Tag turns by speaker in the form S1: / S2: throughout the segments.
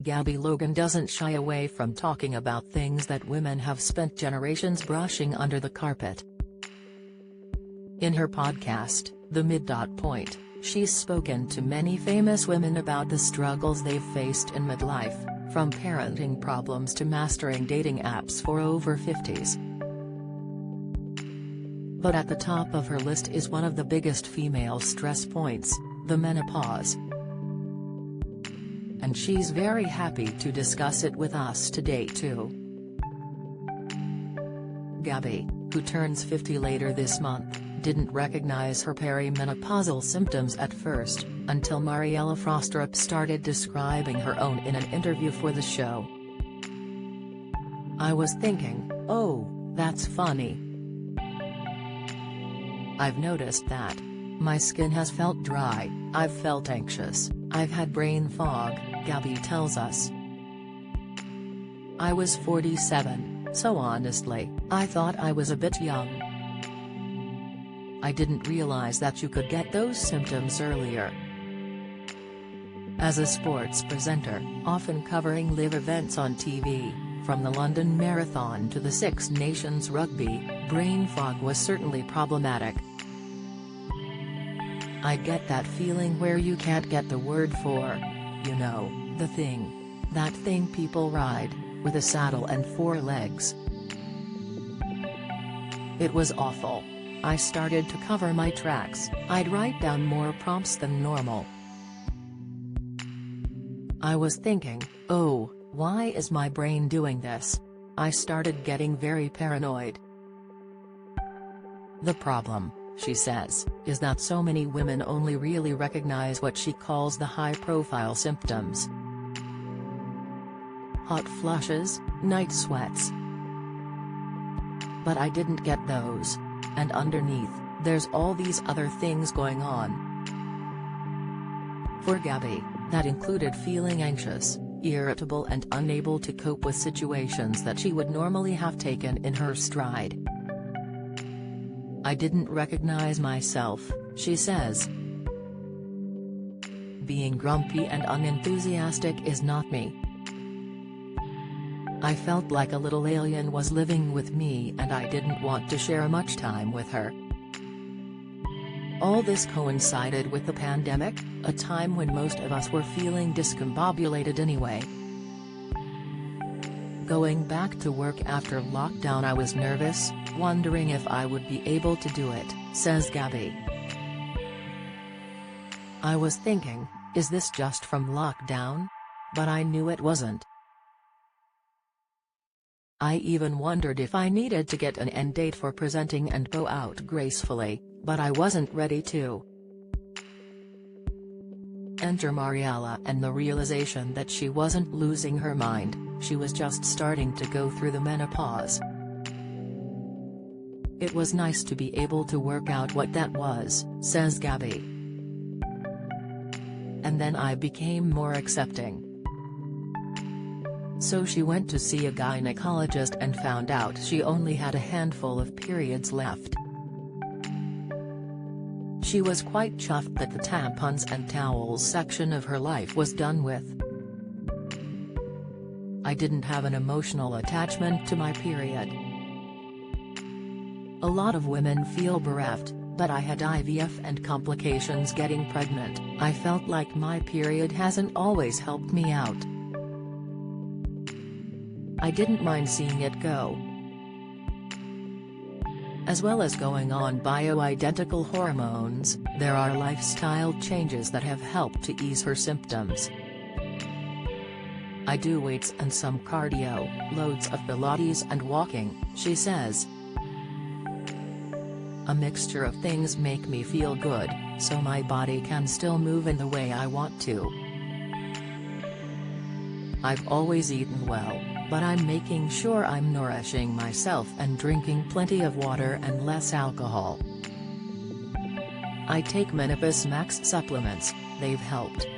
S1: Gabby Logan doesn't shy away from talking about things that women have spent generations brushing under the carpet. In her podcast, The Midpoint, she's spoken to many famous women about the struggles they've faced in midlife, from parenting problems to mastering dating apps for over 50s. But at the top of her list is one of the biggest female stress points, the menopause. And she's very happy to discuss it with us today too. Gabby, who turns 50 later this month, didn't recognize her perimenopausal symptoms at first, until Mariella Frostrup started describing her own in an interview for the show. "I was thinking, oh, that's funny. I've noticed that. My skin has felt dry, I've felt anxious, I've had brain fog," Gabby tells us. "I was 47, so honestly, I thought I was a bit young. I didn't realize that you could get those symptoms earlier." As a sports presenter, often covering live events on TV, from the London Marathon to the Six Nations rugby, brain fog was certainly problematic. "I get that feeling where you can't get the word for, you know, the thing. That thing people ride, with a saddle and 4 legs. It was awful. I started to cover my tracks, I'd write down more prompts than normal. I was thinking, oh, why is my brain doing this? I started getting very paranoid." The problem, she says, is that so many women only really recognize what she calls the high-profile symptoms. Hot flushes, night sweats. But I didn't get those. And underneath, there's all these other things going on. For Gabby, that included feeling anxious, irritable and unable to cope with situations that she would normally have taken in her stride. "I didn't recognize myself," she says. "Being grumpy and unenthusiastic is not me. I felt like a little alien was living with me and I didn't want to share much time with her." All this coincided with the pandemic, a time when most of us were feeling discombobulated anyway. "Going back to work after lockdown, I was nervous, wondering if I would be able to do it," says Gabby. "I was thinking, is this just from lockdown? But I knew it wasn't. I even wondered if I needed to get an end date for presenting and bow out gracefully, but I wasn't ready to." Enter Mariella and the realization that she wasn't losing her mind, she was just starting to go through the menopause. "It was nice to be able to work out what that was," says Gabby. "And then I became more accepting. So she went to see a gynecologist and found out she only had a handful of periods left. She was quite chuffed that the tampons and towels section of her life was done with. I didn't have an emotional attachment to my period. A lot of women feel bereft, but I had IVF and complications getting pregnant. I felt like my period hasn't always helped me out. I didn't mind seeing it go. As well as going on bioidentical hormones, there are lifestyle changes that have helped to ease her symptoms. I do weights and some cardio, loads of Pilates and walking," she says. "A mixture of things make me feel good, so my body can still move in the way I want to. I've always eaten well, but I'm making sure I'm nourishing myself and drinking plenty of water and less alcohol. I take Menopause Max supplements, they've helped."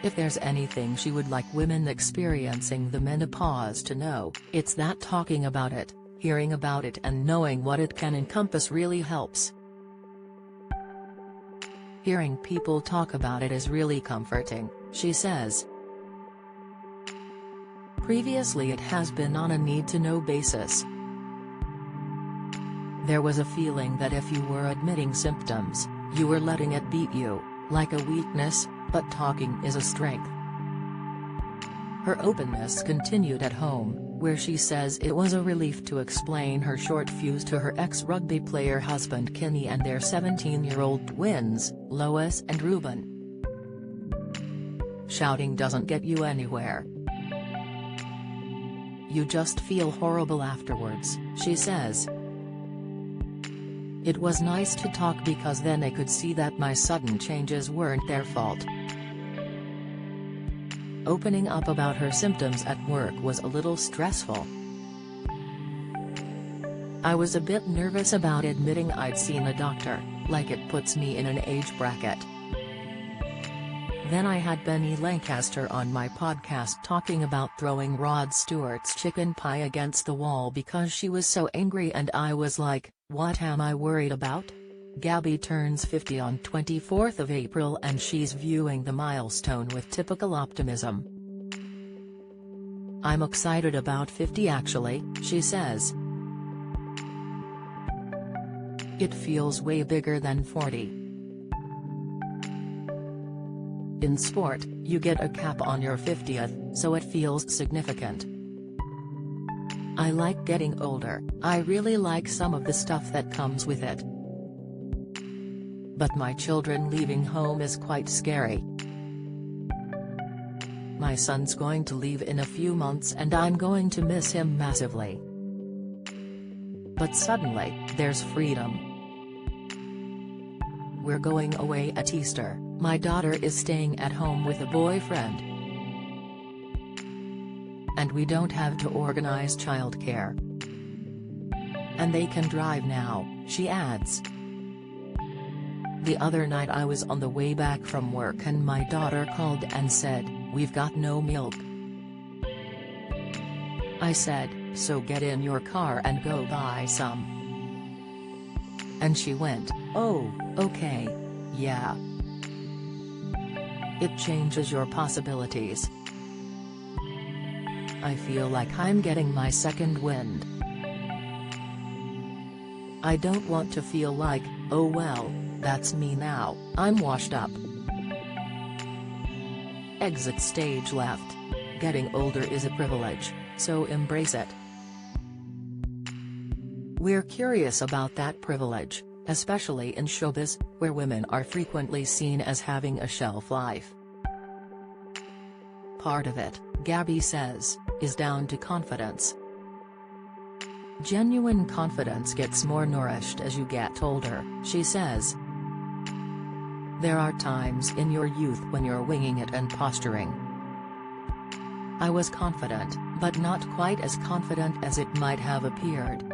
S1: If there's anything she would like women experiencing the menopause to know, it's that talking about it, hearing about it and knowing what it can encompass really helps. Hearing people talk about it is really comforting, she says. Previously it has been on a need-to-know basis. There was a feeling that if you were admitting symptoms, you were letting it beat you, like a weakness, but talking is a strength. Her openness continued at home, where she says it was a relief to explain her short fuse to her ex-rugby player husband Kenny and their 17-year-old twins, Lois and Ruben. Shouting doesn't get you anywhere. You just feel horrible afterwards, she says. It was nice to talk because then I could see that my sudden changes weren't their fault. Opening up about her symptoms at work was a little stressful. I was a bit nervous about admitting I'd seen a doctor, like it puts me in an age bracket. Then I had Benny Lancaster on my podcast talking about throwing Rod Stewart's chicken pie against the wall because she was so angry, and I was like, what am I worried about? Gabby turns 50 on 24th of April and she's viewing the milestone with typical optimism. I'm excited about 50 actually, she says. It feels way bigger than 40. In sport, you get a cap on your 50th, so it feels significant. I like getting older, I really like some of the stuff that comes with it. But my children leaving home is quite scary. My son's going to leave in a few months and I'm going to miss him massively. But suddenly, there's freedom. We're going away at Easter, my daughter is staying at home with a boyfriend. And we don't have to organize childcare. And they can drive now, she adds. The other night I was on the way back from work and my daughter called and said, "We've got no milk." I said, "So get in your car and go buy some." And she went, "Oh, okay, yeah." It changes your possibilities. I feel like I'm getting my second wind. I don't want to feel like, oh well, that's me now, I'm washed up. Exit stage left. Getting older is a privilege, so embrace it. We're curious about that privilege, especially in showbiz, where women are frequently seen as having a shelf life. Part of it, Gabby says, is down to confidence. Genuine confidence gets more nourished as you get older, she says. There are times in your youth when you're winging it and posturing. I was confident, but not quite as confident as it might have appeared.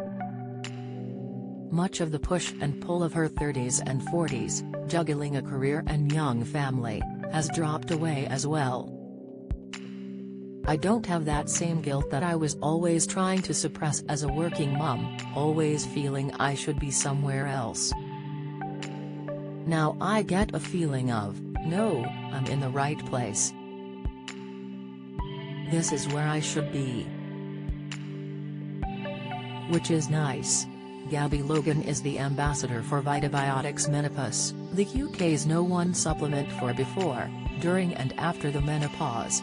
S1: Much of the push and pull of her 30s and 40s, juggling a career and young family, has dropped away as well. I don't have that same guilt that I was always trying to suppress as a working mom, always feeling I should be somewhere else. Now I get a feeling of, no, I'm in the right place. This is where I should be. Which is nice. Gabby Logan is the ambassador for Vitabiotics Menopause, the UK's #1 supplement for before, during and after the menopause.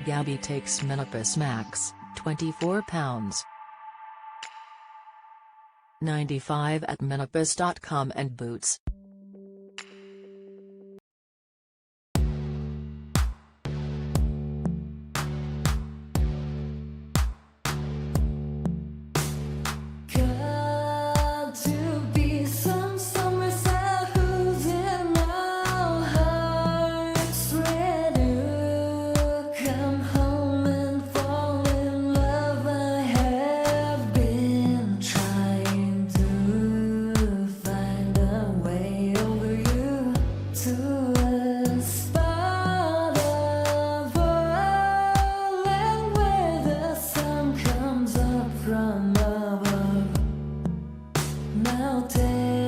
S1: Gabby takes Menopause Max, £24. 95 at menopause.com and Boots.
S2: Now take